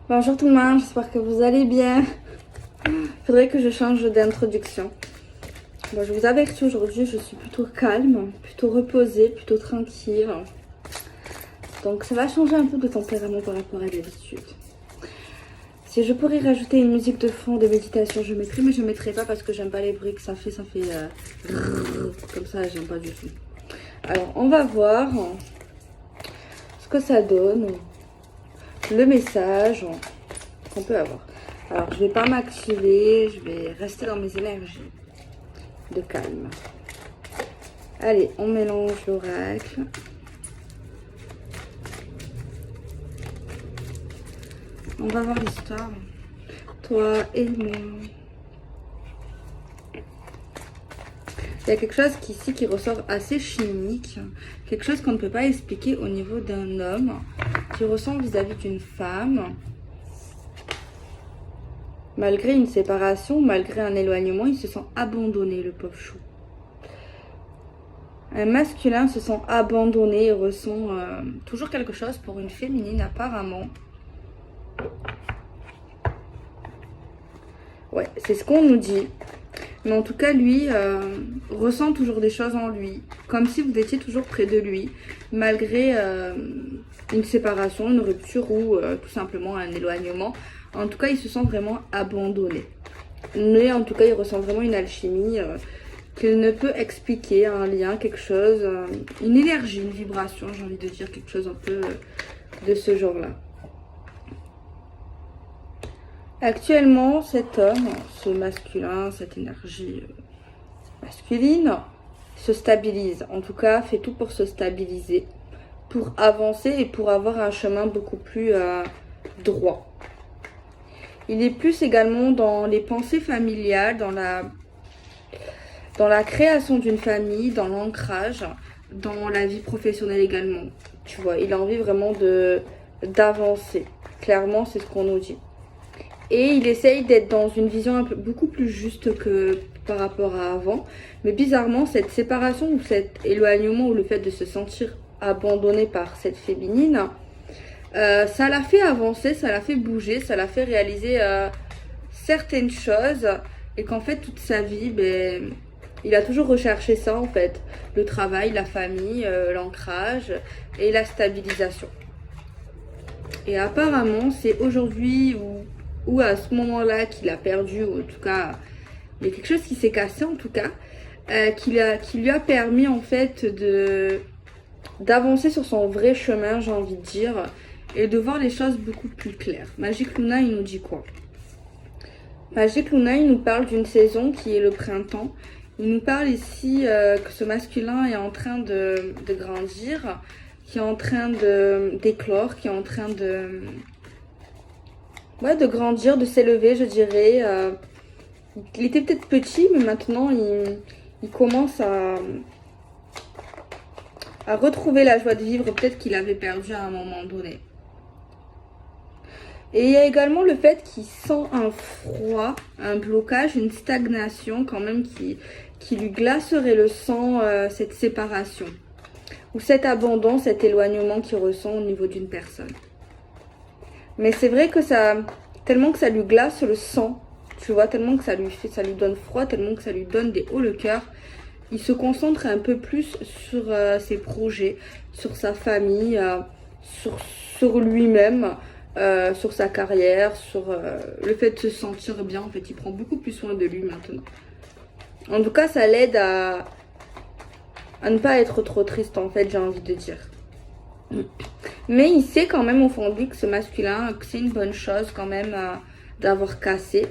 Bonjour tout le monde, j'espère que vous allez bien. Faudrait que je change d'introduction. Bon, je vous avertis aujourd'hui, je suis plutôt calme, plutôt reposée, plutôt tranquille. Donc ça va changer un peu de tempérament par rapport à d'habitude. Si je pourrais rajouter une musique de fond de méditation, je mettrais, mais je mettrais pas parce que j'aime pas les bruits que ça fait comme ça, j'aime pas du tout. Alors on va voir ce que ça donne, le message qu'on peut avoir. Alors je vais pas m'activer, je vais rester dans mes énergies de calme. Allez, on mélange l'oracle. On va voir l'histoire. Toi et moi. Il y a quelque chose ici qui ressort assez chimique. Quelque chose qu'on ne peut pas expliquer au niveau d'un homme qui ressent vis-à-vis d'une femme. Malgré une séparation, malgré un éloignement, il se sent abandonné, le pauvre chou. Un masculin se sent abandonné et ressent toujours quelque chose pour une féminine apparemment. Ouais, c'est ce qu'on nous dit. Mais en tout cas, lui ressent toujours des choses en lui. Comme si vous étiez toujours près de lui. Malgré une séparation, une rupture ou tout simplement un éloignement. En tout cas, il se sent vraiment abandonné. Mais en tout cas, il ressent vraiment une alchimie qu'il ne peut expliquer. Un lien, quelque chose, une énergie, une vibration, j'ai envie de dire quelque chose un peu de ce genre-là. Actuellement, cet homme, ce masculin, cette énergie masculine, se stabilise. En tout cas, fait tout pour se stabiliser, pour avancer et pour avoir un chemin beaucoup plus droit. Il est plus également dans les pensées familiales, dans la création d'une famille, dans l'ancrage, dans la vie professionnelle également. Tu vois, il a envie vraiment d'avancer. Clairement, c'est ce qu'on nous dit. Et il essaye d'être dans une vision beaucoup plus juste que par rapport à avant. Mais bizarrement, cette séparation ou cet éloignement ou le fait de se sentir abandonné par cette féminine, ça l'a fait avancer, ça l'a fait bouger, ça l'a fait réaliser certaines choses. Et qu'en fait, toute sa vie, il a toujours recherché ça en fait. Le travail, la famille, l'ancrage et la stabilisation. Et apparemment, c'est aujourd'hui ou à ce moment-là qu'il a perdu, ou en tout cas, il y a quelque chose qui s'est cassé en tout cas, qui lui a permis en fait d'avancer sur son vrai chemin, j'ai envie de dire, et de voir les choses beaucoup plus claires. Magic Luna, il nous dit quoi? Magic Luna, il nous parle d'une saison qui est le printemps. Il nous parle ici que ce masculin est en train de grandir, qui est en train d'éclore, qui est en train de grandir, de s'élever, je dirais. Il était peut-être petit, mais maintenant, il commence à retrouver la joie de vivre, peut-être qu'il avait perdu à un moment donné. Et il y a également le fait qu'il sent un froid, un blocage, une stagnation quand même qui lui glacerait le sang, cette séparation. Ou cet abandon, cet éloignement qu'il ressent au niveau d'une personne. Mais c'est vrai que tellement que ça lui glace le sang, tu vois, tellement que ça lui donne froid, tellement que ça lui donne des hauts le cœur, il se concentre un peu plus sur ses projets, sur sa famille, sur lui-même, sur sa carrière, sur le fait de se sentir bien. En fait, il prend beaucoup plus soin de lui maintenant. En tout cas, ça l'aide à ne pas être trop triste, en fait, j'ai envie de dire. Mais il sait quand même au fond de lui que ce masculin, que c'est une bonne chose quand même d'avoir cassé.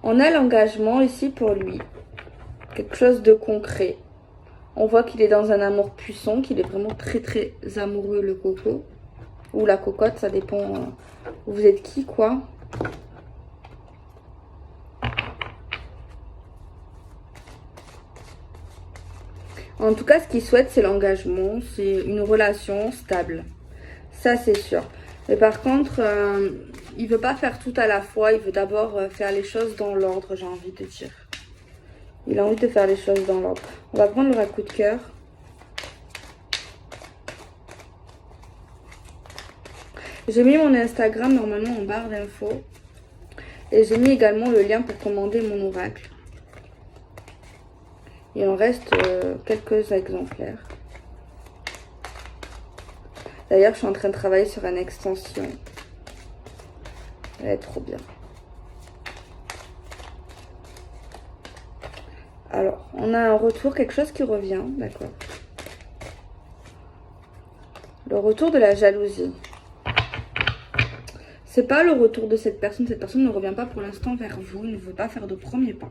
On a l'engagement ici pour lui. Quelque chose de concret. On voit qu'il est dans un amour puissant, qu'il est vraiment très très amoureux, le coco. Ou la cocotte, ça dépend où vous êtes qui, quoi. En tout cas, ce qu'il souhaite, c'est l'engagement, c'est une relation stable. Ça, c'est sûr. Mais par contre, il veut pas faire tout à la fois. Il veut d'abord faire les choses dans l'ordre, j'ai envie de dire. Il a envie de faire les choses dans l'ordre. On va prendre le coup de cœur. J'ai mis mon Instagram normalement en barre d'infos. Et j'ai mis également le lien pour commander mon oracle. Il en reste quelques exemplaires. D'ailleurs, je suis en train de travailler sur une extension. Elle est trop bien. Alors, on a un retour, quelque chose qui revient, d'accord. Le retour de la jalousie. C'est pas le retour de cette personne ne revient pas pour l'instant vers vous, il ne veut pas faire de premier pas.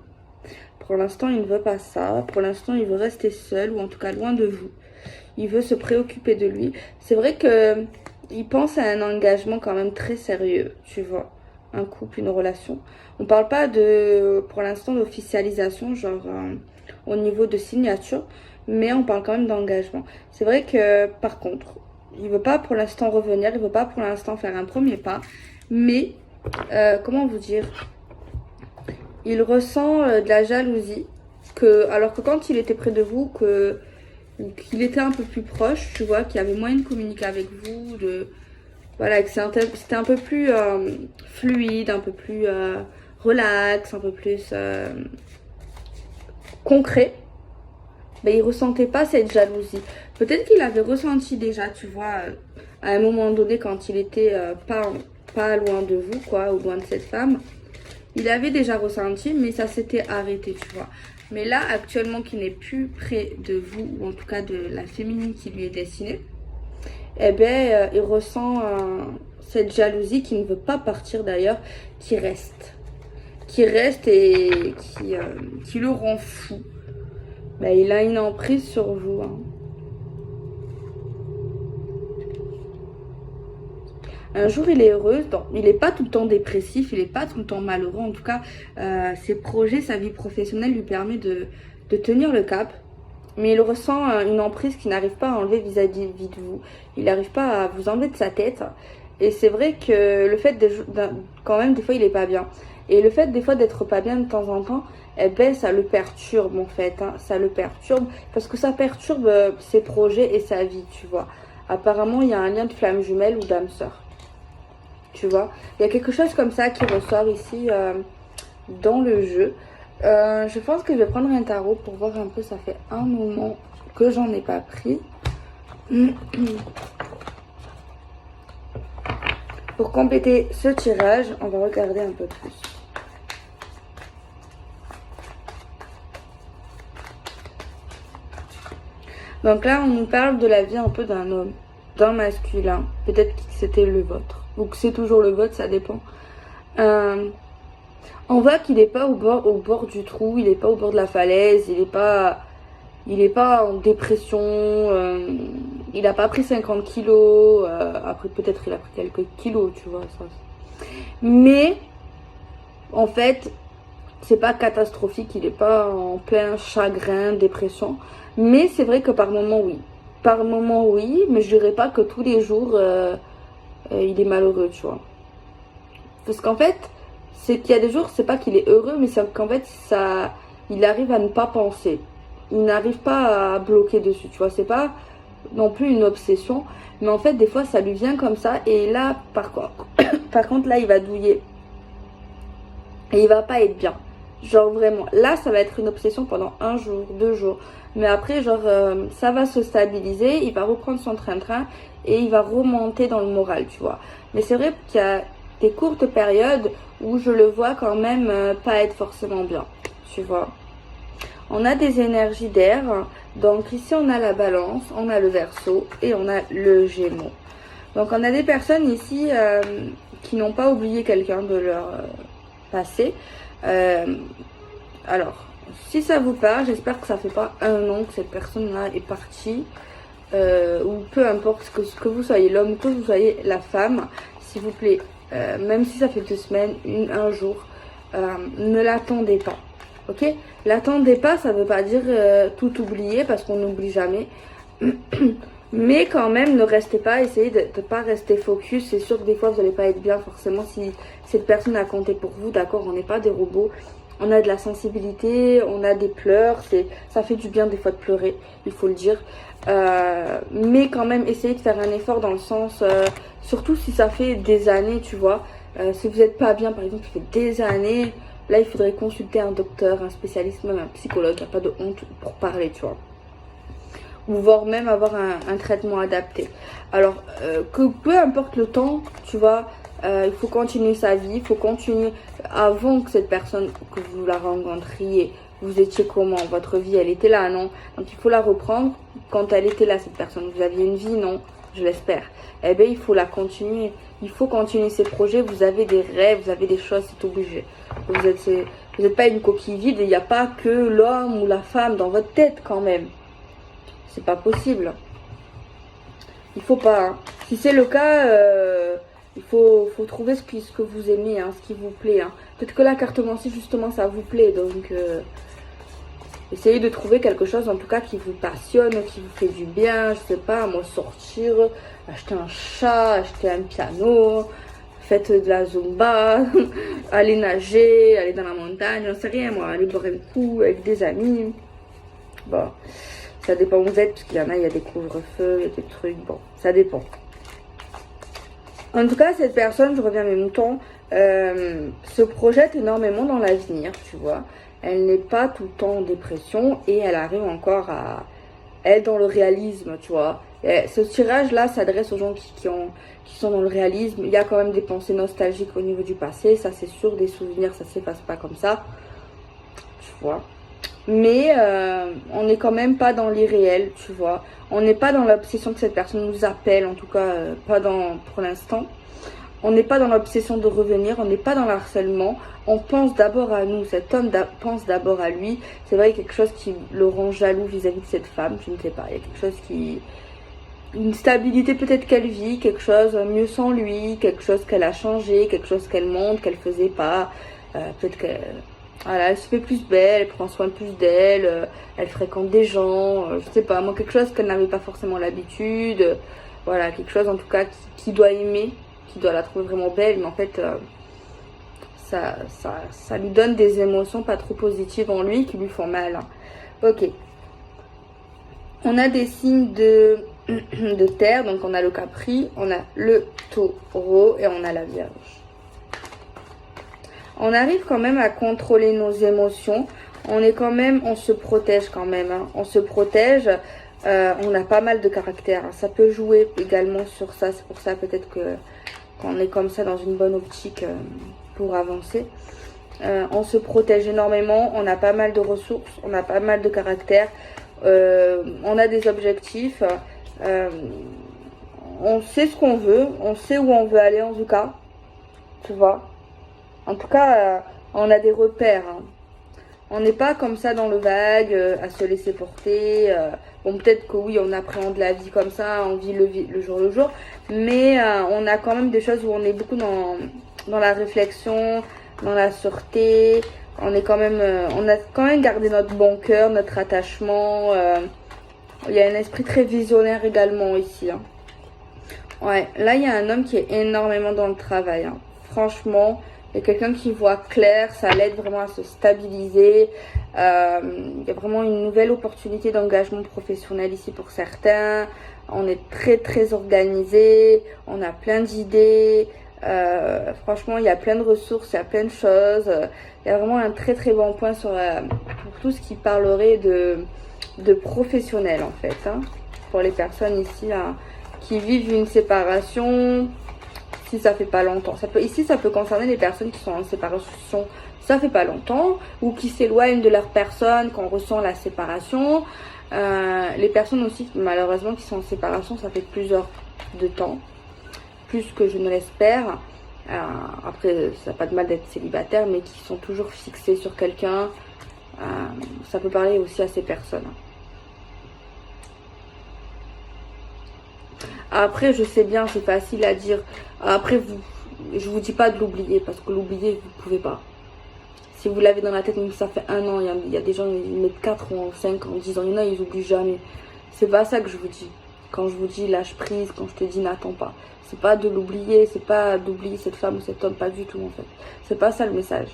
Pour l'instant, il ne veut pas ça, pour l'instant, il veut rester seul, ou en tout cas loin de vous. Il veut se préoccuper de lui. C'est vrai que il pense à un engagement quand même très sérieux, tu vois. Un couple, une relation. On parle pas de, pour l'instant, d'officialisation, genre au niveau de signature, mais on parle quand même d'engagement. C'est vrai que, par contre, il veut pas pour l'instant revenir, il veut pas pour l'instant faire un premier pas, mais, comment vous dire, il ressent de la jalousie, alors que quand il était près de vous, qu'il était un peu plus proche, tu vois, qu'il y avait moyen de communiquer avec vous, voilà, que c'était un peu plus fluide, un peu plus relax, un peu plus concret, mais il ressentait pas cette jalousie. Peut-être qu'il avait ressenti déjà, tu vois, à un moment donné quand il était pas loin de vous, quoi, ou loin de cette femme. Il avait déjà ressenti, mais ça s'était arrêté, tu vois. Mais là, actuellement, qu'il n'est plus près de vous, ou en tout cas de la féminine qui lui est destinée, eh bien, il ressent cette jalousie qui ne veut pas partir d'ailleurs, qui reste. Qui reste et qui le rend fou. Ben, il a une emprise sur vous, hein. Un jour, il est heureux. Non, il n'est pas tout le temps dépressif, il n'est pas tout le temps malheureux. En tout cas, ses projets, sa vie professionnelle lui permet de tenir le cap. Mais il ressent une emprise qu'il n'arrive pas à enlever vis-à-vis de vous. Il n'arrive pas à vous enlever de sa tête. Et c'est vrai que le fait quand même, des fois, il n'est pas bien. Et le fait, des fois, d'être pas bien de temps en temps, eh ben, ça le perturbe, en fait. Hein. Ça le perturbe parce que ça perturbe ses projets et sa vie, tu vois. Apparemment, il y a un lien de flamme jumelle ou d'âme sœur. Tu vois, il y a quelque chose comme ça qui ressort ici dans le jeu. Je pense que je vais prendre un tarot pour voir un peu. Ça fait un moment que j'en ai pas pris. Pour compléter ce tirage, on va regarder un peu plus. Donc là, on nous parle de la vie un peu d'un homme, d'un masculin. Peut-être que c'était le vôtre. Ou que c'est toujours le vôtre, ça dépend. On voit qu'il n'est pas au bord du trou, il n'est pas au bord de la falaise, il n'est pas en dépression, il n'a pas pris 50 kilos, après peut-être il a pris quelques kilos, tu vois. Ça. Mais, en fait, c'est pas catastrophique, il n'est pas en plein chagrin, dépression. Mais c'est vrai que par moment, oui. Par moment, oui, mais je dirais pas que tous les jours... il est malheureux, tu vois. Parce qu'en fait, c'est qu'il y a des jours, c'est pas qu'il est heureux, mais c'est qu'en fait, il arrive à ne pas penser. Il n'arrive pas à bloquer dessus, tu vois. C'est pas non plus une obsession, mais en fait, des fois, ça lui vient comme ça. Et là, par contre, là, il va douiller. Et il va pas être bien. Genre vraiment, là, ça va être une obsession pendant 1 jour, 2 jours. Mais après, genre, ça va se stabiliser, il va reprendre son train-train et il va remonter dans le moral, tu vois. Mais c'est vrai qu'il y a des courtes périodes où je le vois quand même pas être forcément bien, tu vois. On a des énergies d'air, donc ici on a la balance, on a le verseau et on a le gémeaux. Donc on a des personnes ici qui n'ont pas oublié quelqu'un de leur passé. Alors, si ça vous parle, j'espère que ça fait pas 1 an que cette personne-là est partie. Ou peu importe ce que vous soyez, l'homme, que vous soyez la femme, s'il vous plaît, même si ça fait 2 semaines, 1 jour, ne l'attendez pas. Ok? L'attendez pas, ça veut pas dire tout oublier parce qu'on n'oublie jamais. Mais quand même, ne restez pas, essayez de ne pas rester focus. C'est sûr que des fois, vous n'allez pas être bien forcément si cette personne a compté pour vous. D'accord, on n'est pas des robots. On a de la sensibilité, on a des pleurs, ça fait du bien des fois de pleurer, il faut le dire. Mais quand même, essayez de faire un effort dans le sens, surtout si ça fait des années, tu vois. Si vous n'êtes pas bien, par exemple, il fait des années, là, il faudrait consulter un docteur, un spécialiste, même un psychologue, il n'y a pas de honte pour parler, tu vois. Ou voire même avoir un traitement adapté. Alors, que peu importe le temps, tu vois, il faut continuer sa vie, il faut continuer avant que cette personne, que vous la rencontriez, vous étiez comment? Votre vie, elle était là, non? Donc, il faut la reprendre quand elle était là, cette personne. Vous aviez une vie, non? Je l'espère. Eh bien, il faut la continuer. Il faut continuer ses projets. Vous avez des rêves, vous avez des choses, c'est obligé. Vous êtes pas une coquille vide et il n'y a pas que l'homme ou la femme dans votre tête quand même. C'est pas possible. Il faut pas. Hein. Si c'est le cas, il faut trouver ce que vous aimez, hein, ce qui vous plaît. Hein. Peut-être que la cartomancie, justement, ça vous plaît. Donc, essayez de trouver quelque chose, en tout cas, qui vous passionne, qui vous fait du bien. Je sais pas, moi, sortir, acheter un chat, acheter un piano, faites de la zumba, aller nager, aller dans la montagne, j'en sais rien, moi. Aller boire un coup avec des amis. Bon. Ça dépend où vous êtes, parce qu'il y en a, il y a des couvre-feux, il y a des trucs, bon, ça dépend. En tout cas, cette personne, je reviens à mes moutons, se projette énormément dans l'avenir, tu vois. Elle n'est pas tout le temps en dépression et elle arrive encore à être dans le réalisme, tu vois. Et ce tirage-là s'adresse aux gens qui sont dans le réalisme. Il y a quand même des pensées nostalgiques au niveau du passé, ça c'est sûr, des souvenirs, ça s'efface pas comme ça, tu vois. Mais on n'est quand même pas dans l'irréel, tu vois. On n'est pas dans l'obsession que cette personne nous appelle, en tout cas pas pour l'instant. On n'est pas dans l'obsession de revenir, on n'est pas dans l'harcèlement. On pense d'abord à nous, cet homme pense d'abord à lui. C'est vrai, quelque chose qui le rend jaloux vis-à-vis de cette femme, je ne sais pas. Il y a quelque chose qui... Une stabilité peut-être qu'elle vit, quelque chose mieux sans lui, quelque chose qu'elle a changé, quelque chose qu'elle montre, qu'elle faisait pas. Peut-être qu'elle... Voilà, elle se fait plus belle, elle prend soin plus d'elle, elle fréquente des gens, je sais pas, moi quelque chose qu'elle n'avait pas forcément l'habitude, voilà, quelque chose en tout cas qui doit aimer, qui doit la trouver vraiment belle, mais en fait ça lui donne des émotions pas trop positives en lui qui lui font mal. Hein. Ok. On a des signes de terre, donc on a le Capri, on a le Taureau et on a la Vierge. On arrive quand même à contrôler nos émotions. On se protège quand même. Hein. On se protège. On a pas mal de caractère. Hein. Ça peut jouer également sur ça. C'est pour ça peut-être qu'on est comme ça dans une bonne optique pour avancer. On se protège énormément. On a pas mal de ressources. On a pas mal de caractère. On a des objectifs. On sait ce qu'on veut. On sait où on veut aller en tout cas. Tu vois. En tout cas, on a des repères. Hein. On n'est pas comme ça dans le vague, à se laisser porter. Bon, peut-être que oui, on appréhende la vie comme ça, on vit le jour le jour. Mais on a quand même des choses où on est beaucoup dans la réflexion, dans la sûreté. On a quand même gardé notre bon cœur, notre attachement. Il y a un esprit très visionnaire également ici. Hein. Ouais, là, il y a un homme qui est énormément dans le travail. Hein. Franchement... Il y a quelqu'un qui voit clair, ça l'aide vraiment à se stabiliser. Il y a vraiment une nouvelle opportunité d'engagement professionnel ici pour certains. On est très très organisé, on a plein d'idées. Franchement, il y a plein de ressources, il y a plein de choses. Il y a vraiment un très très bon point pour tout ce qui parlerait de professionnel en fait. Hein, pour les personnes ici là, qui vivent une séparation. Si ça fait pas longtemps. Ici, ça peut concerner les personnes qui sont en séparation, ça fait pas longtemps, ou qui s'éloignent de leur personne quand on ressent la séparation. Les personnes aussi, malheureusement, qui sont en séparation, ça fait plusieurs de temps, plus que je ne l'espère. Après, ça n'a pas de mal d'être célibataire, mais qui sont toujours fixés sur quelqu'un. Ça peut parler aussi à ces personnes. Après, je sais bien, c'est facile à dire. Après, je vous dis pas de l'oublier, parce que l'oublier, vous pouvez pas. Si vous l'avez dans la tête, même si ça fait 1 an, il y a des gens, ils mettent 4 ans, 5 ans, 10 ans, il y en a, ils oublient jamais. C'est pas ça que je vous dis. Quand je vous dis lâche prise, quand je te dis n'attends pas. C'est pas de l'oublier, c'est pas d'oublier cette femme ou cet homme, pas du tout en fait. C'est pas ça le message.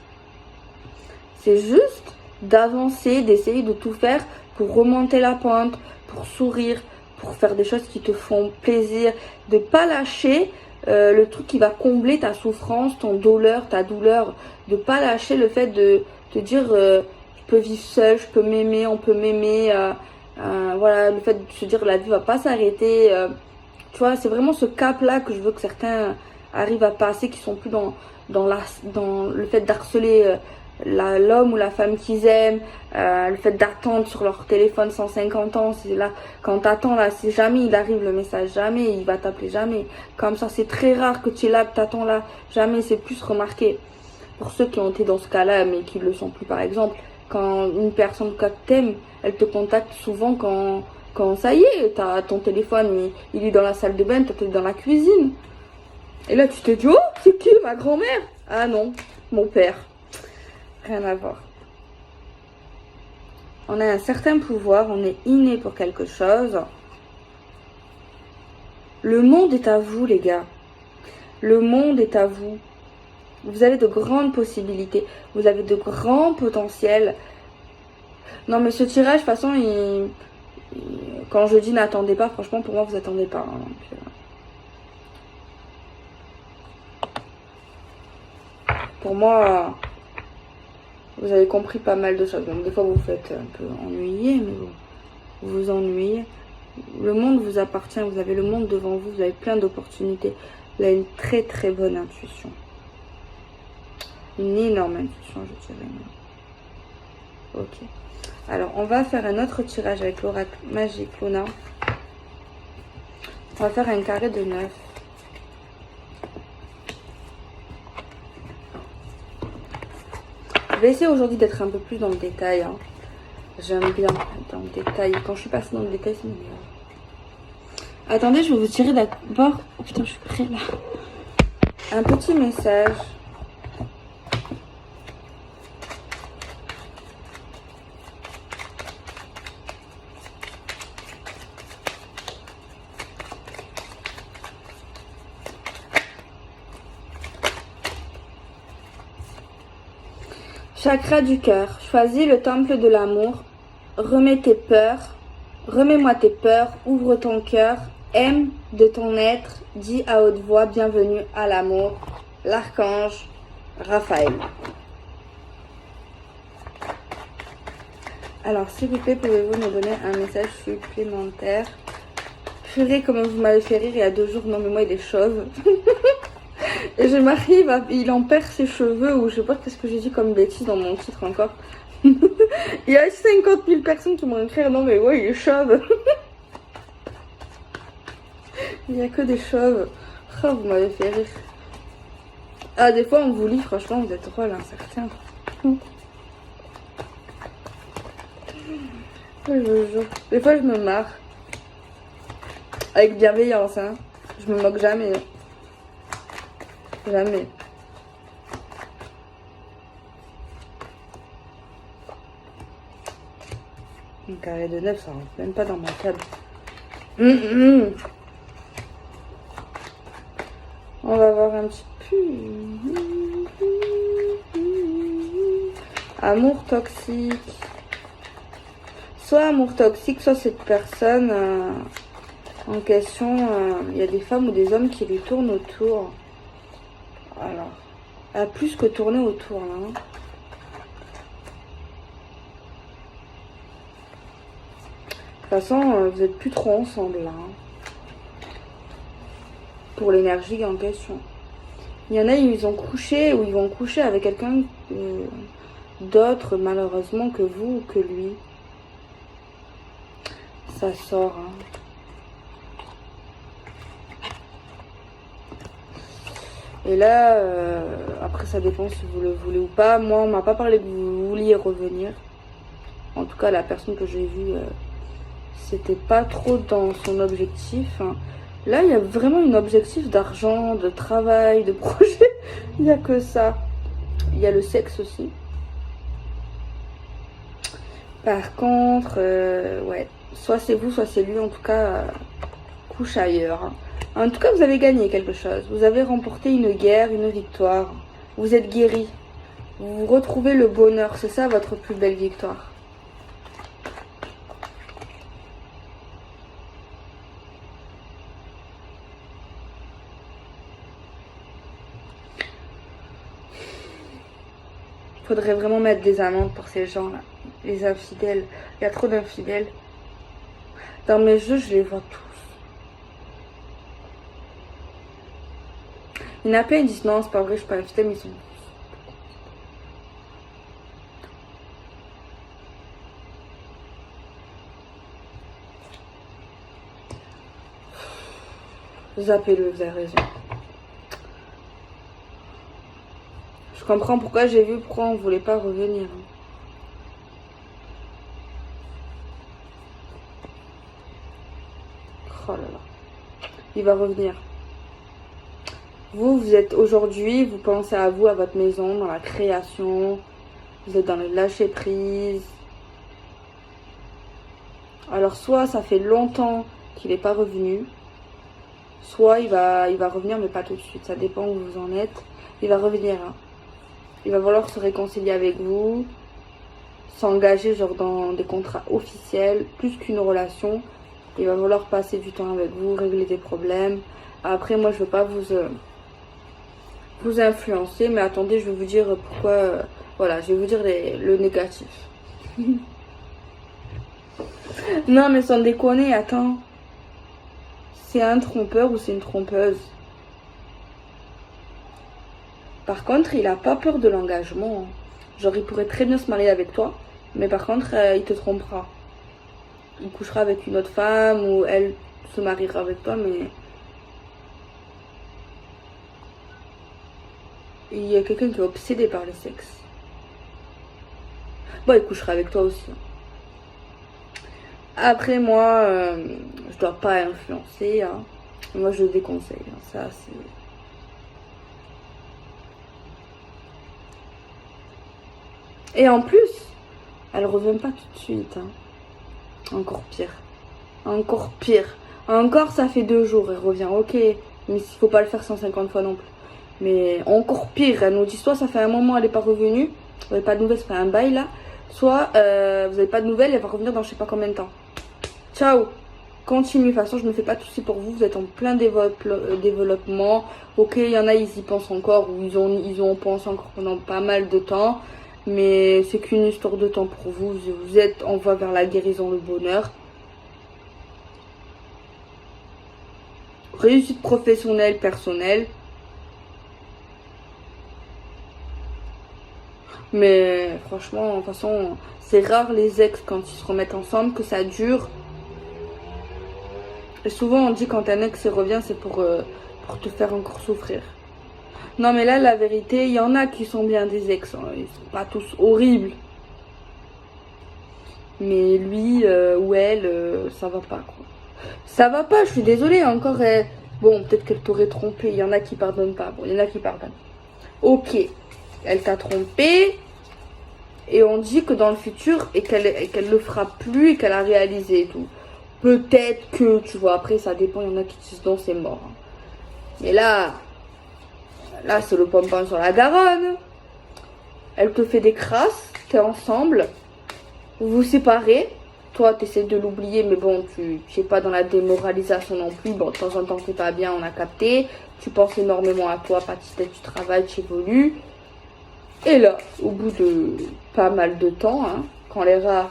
C'est juste d'avancer, d'essayer de tout faire pour remonter la pente, pour sourire, pour faire des choses qui te font plaisir, de pas lâcher le truc qui va combler ta souffrance, ton douleur, ta douleur, de pas lâcher le fait de te dire je peux vivre seule, je peux m'aimer, on peut m'aimer, voilà, le fait de se dire la vie va pas s'arrêter, tu vois, c'est vraiment ce cap là que je veux que certains arrivent à passer, qui sont plus dans le fait d'harceler l'homme ou la femme qu'ils aiment, le fait d'attendre sur leur téléphone 150 ans, c'est là, quand t'attends là, c'est jamais il arrive le message, jamais il va t'appeler, jamais, comme ça c'est très rare que tu es là, que t'attends là, jamais, c'est plus remarqué. Pour ceux qui ont été dans ce cas-là, mais qui ne le sont plus par exemple, quand une personne que t'aimes, elle te contacte souvent quand ça y est, t'as ton téléphone, il est dans la salle de bain, toi t'es dans la cuisine. Et là tu te dis, oh, c'est qui, ma grand-mère? Ah non, mon père. Rien à voir. On a un certain pouvoir, on est inné pour quelque chose. Le monde est à vous, les gars. Le monde est à vous. Vous avez de grandes possibilités. Vous avez de grands potentiels. Non, mais ce tirage, de toute façon, quand je dis n'attendez pas, franchement, pour moi, vous attendez pas. Hein, donc, pour moi... Vous avez compris pas mal de choses. Donc des fois vous vous faites un peu ennuyer, mais vous vous ennuyez. Le monde vous appartient, vous avez le monde devant vous, vous avez plein d'opportunités. Vous avez une très très bonne intuition. Une énorme intuition, je dirais. Ok. Alors on va faire un autre tirage avec l'oracle magique Luna. On va faire un carré de 9. Je vais essayer aujourd'hui d'être un peu plus dans le détail. Hein. J'aime bien être dans le détail. Quand je suis passée dans le détail, c'est mieux. Attendez, je vais vous tirer d'abord... Oh putain, je suis près là. Un petit message. Chakra du cœur, choisis le temple de l'amour, remets tes peurs, remets-moi tes peurs, ouvre ton cœur, aime de ton être, dis à haute voix, bienvenue à l'amour, l'archange Raphaël. Alors s'il vous plaît, pouvez-vous me donner un message supplémentaire? Purée, comment vous m'avez fait rire il y a 2 jours, non mais moi il est chauve. Et je m'arrive, il en perd ses cheveux, ou je sais pas qu'est-ce que j'ai dit comme bêtise dans mon titre encore. Il y a 50 000 personnes qui m'ont écrit, non mais ouais, il est chauve. Il n'y a que des chauves. Oh, vous m'avez fait rire. Ah, des fois on vous lit, franchement, vous êtes drôle, hein, certains. Je vous jure. Des fois je me marre. Avec bienveillance, hein. Je me moque jamais. Jamais. Un carré de 9, ça rentre même pas dans ma table. On va voir un petit peu. Amour toxique. Soit amour toxique, soit cette personne en question, il y a des femmes ou des hommes qui lui tournent autour. Alors, elle a plus que tourné autour là. Hein. De toute façon, vous n'êtes plus trop ensemble là. Hein. Pour l'énergie en question. Il y en a, ils ont couché ou ils vont coucher avec quelqu'un d'autre malheureusement que vous ou que lui. Ça sort. Hein. Et là, après ça dépend si vous le voulez ou pas. Moi, on m'a pas parlé que vous vouliez revenir. En tout cas, la personne que j'ai vue, c'était pas trop dans son objectif. Hein. Là, il y a vraiment un objectif d'argent, de travail, de projet. Il n'y a que ça. Il y a le sexe aussi. Par contre, ouais, soit c'est vous, soit c'est lui. En tout cas, couche ailleurs. Hein. En tout cas, vous avez gagné quelque chose. Vous avez remporté une guerre, une victoire. Vous êtes guéri. Vous retrouvez le bonheur, c'est ça votre plus belle victoire. Faudrait vraiment mettre des amendes pour ces gens-là, les infidèles. Il y a trop d'infidèles. Dans mes jeux, je les vois tous. Il y en a plein, ils disent non, c'est pas vrai, je suis pas infidèle, mais ils sont... Zappez-le, vous avez raison. Je comprends pourquoi j'ai vu pourquoi on voulait pas revenir. Oh là là. Il va revenir. Vous êtes aujourd'hui, vous pensez à vous, à votre maison, dans la création. Vous êtes dans le lâcher prise. Alors soit ça fait longtemps qu'il n'est pas revenu. Soit il va revenir mais pas tout de suite. Ça dépend où vous en êtes. Il va revenir. Hein. Il va vouloir se réconcilier avec vous. S'engager genre dans des contrats officiels. Plus qu'une relation. Il va vouloir passer du temps avec vous. Régler des problèmes. Après moi je veux pas vous influencer. Mais attendez, je vais vous dire pourquoi... voilà, je vais vous dire le négatif. Non mais sans déconner, attends. C'est un trompeur ou c'est une trompeuse? Par contre, il a pas peur de l'engagement. Genre, il pourrait très bien se marier avec toi. Mais par contre, il te trompera. Il couchera avec une autre femme ou elle se mariera avec toi, mais... il y a quelqu'un qui est obsédé par le sexe. Bon, il couchera avec toi aussi. Après, moi, je dois pas influencer. Hein. Moi, je déconseille. Hein. Ça, c'est... Et en plus, elle revient pas tout de suite. Hein. Encore pire. Encore pire. Encore, ça fait 2 jours, elle revient. Ok, mais il faut pas le faire 150 fois non plus. Mais encore pire, elle nous dit soit ça fait un moment, elle n'est pas revenue. Vous n'avez pas de nouvelles, ça fait un bail là. Soit vous n'avez pas de nouvelles, elle va revenir dans je sais pas combien de temps. Ciao. Continue. De toute façon, je ne me fais pas de soucis pour vous. Vous êtes en plein développement. Ok, il y en a, ils y pensent encore. Ou ils ont pensé encore pendant pas mal de temps. Mais c'est qu'une histoire de temps pour vous. Vous êtes en voie vers la guérison, le bonheur. Réussite professionnelle, personnelle. Mais franchement, de toute façon, c'est rare les ex quand ils se remettent ensemble que ça dure. Et souvent on dit quand un ex revient, c'est pour te faire encore souffrir. Non mais là, la vérité, il y en a qui sont bien des ex. Hein. Ils sont pas tous horribles. Mais lui ou elle, ça va pas quoi. Ça va pas, je suis désolée. Encore, bon, peut-être qu'elle t'aurait trompé. Il y en a qui pardonnent pas. Bon, il y en a qui pardonnent. Ok, elle t'a trompé. Et on dit que dans le futur, et qu'elle le fera plus et qu'elle a réalisé et tout. Peut-être que, tu vois, après ça dépend, il y en a qui disent non, c'est mort. Hein. Mais là c'est le pompon sur la Garonne. Elle te fait des crasses, t'es ensemble, vous vous séparez. Toi, t'essaies de l'oublier, mais bon, tu n'es pas dans la démoralisation non plus. Bon, de temps en temps, t'es pas bien, on a capté. Tu penses énormément à toi, petit à petit, tu travailles, tu évolues. Et là, au bout de pas mal de temps, hein, quand les rats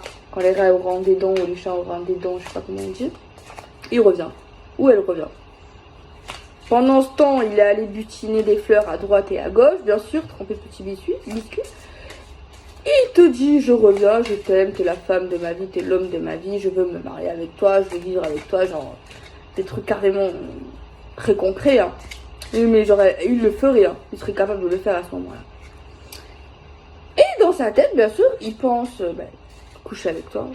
auront des dents ou les chats auront des dents, je sais pas comment on dit, il revient. Ou elle revient. Pendant ce temps, il est allé butiner des fleurs à droite et à gauche, bien sûr, tremper petit biscuit. Il te dit, je reviens, je t'aime, t'es la femme de ma vie, t'es l'homme de ma vie, je veux me marier avec toi, je veux vivre avec toi, genre, des trucs carrément très concrets, hein. Mais genre, il le ferait, hein. Il serait capable de le faire à ce moment-là. Et dans sa tête, bien sûr, il pense coucher avec toi.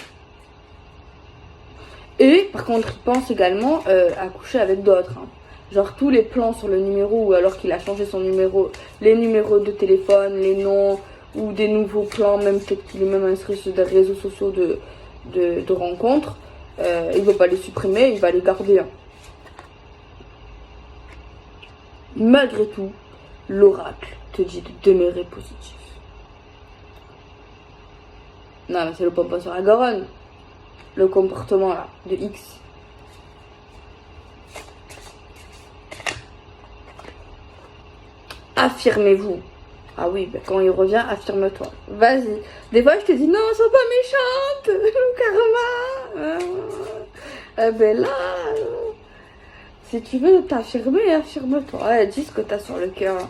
Et par contre, il pense également à coucher avec d'autres. Hein. Genre tous les plans sur le numéro, ou alors qu'il a changé son numéro, les numéros de téléphone, les noms, ou des nouveaux plans, même peut-être qu'il est même inscrit sur des réseaux sociaux de rencontres. Il ne va pas les supprimer, il va les garder. Hein. Malgré tout, l'oracle te dit de demeurer positif. Non, mais c'est le pompon sur la Garonne. Le comportement là, de X. Affirmez-vous. Ah oui, ben quand il revient, affirme-toi. Vas-y. Des fois, je te dis, non, sois pas méchante, le karma. Ben là, si tu veux t'affirmer, affirme-toi. Dis ce que t'as sur le cœur.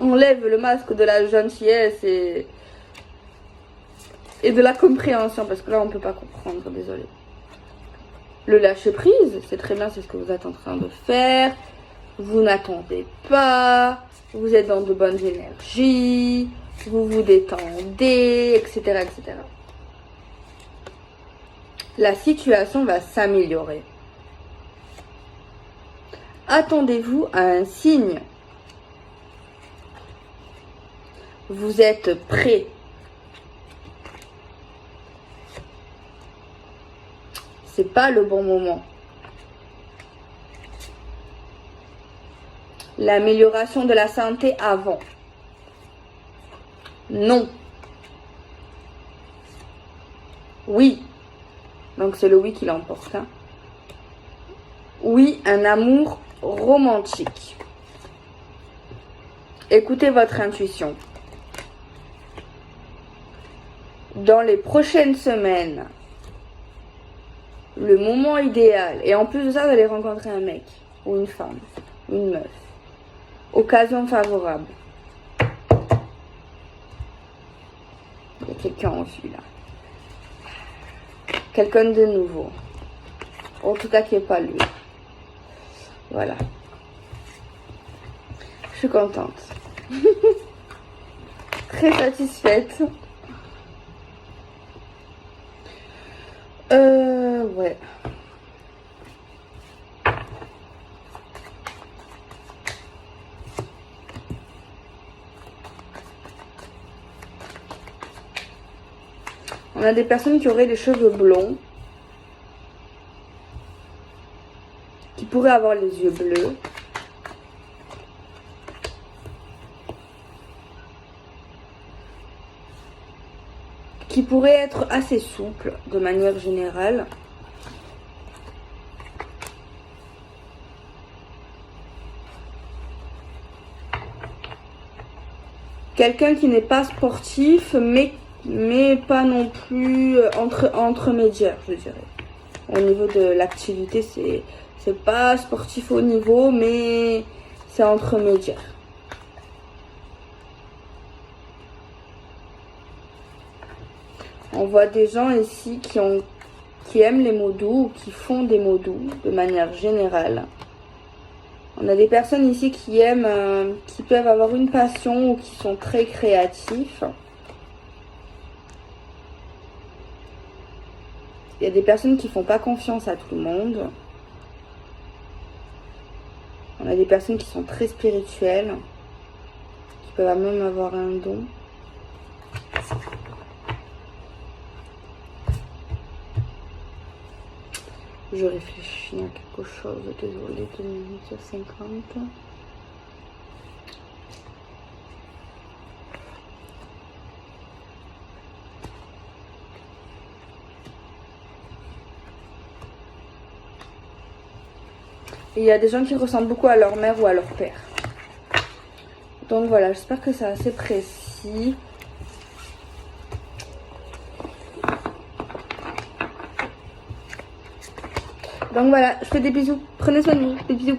Enlève le masque de la gentillesse et de la compréhension, parce que là, on peut pas comprendre, désolé. Le lâcher prise, c'est très bien, c'est ce que vous êtes en train de faire. Vous n'attendez pas. Vous êtes dans de bonnes énergies, vous vous détendez, etc., etc. La situation va s'améliorer. Attendez-vous à un signe. Vous êtes prêt. C'est pas le bon moment. L'amélioration de la santé avant. Non. Oui. Donc c'est le oui qui l'emporte. Hein. Oui, un amour romantique. Écoutez votre intuition. Dans les prochaines semaines, le moment idéal, et en plus de ça, vous allez rencontrer un mec ou une femme, une meuf. Occasion favorable. Il y a quelqu'un en vue là. Quelqu'un de nouveau. En tout cas qui n'est pas lui. Voilà. Je suis contente. Très satisfaite. Ouais. On a des personnes qui auraient les cheveux blonds, qui pourraient avoir les yeux bleus. Qui pourraient être assez souples de manière générale. Quelqu'un qui n'est pas sportif, mais pas non plus entre-médiaire, je dirais. Au niveau de l'activité, c'est pas sportif au niveau, mais c'est entre-médiaire. On voit des gens ici qui aiment les mots doux, ou qui font des mots doux de manière générale. On a des personnes ici qui aiment, qui peuvent avoir une passion ou qui sont très créatifs. Il y a des personnes qui ne font pas confiance à tout le monde. On a des personnes qui sont très spirituelles, qui peuvent même avoir un don. Je réfléchis à quelque chose, désolée, 2 minutes 50. Et il y a des gens qui ressemblent beaucoup à leur mère ou à leur père. Donc voilà, j'espère que c'est assez précis. Donc voilà, je fais des bisous. Prenez soin de vous. Des bisous.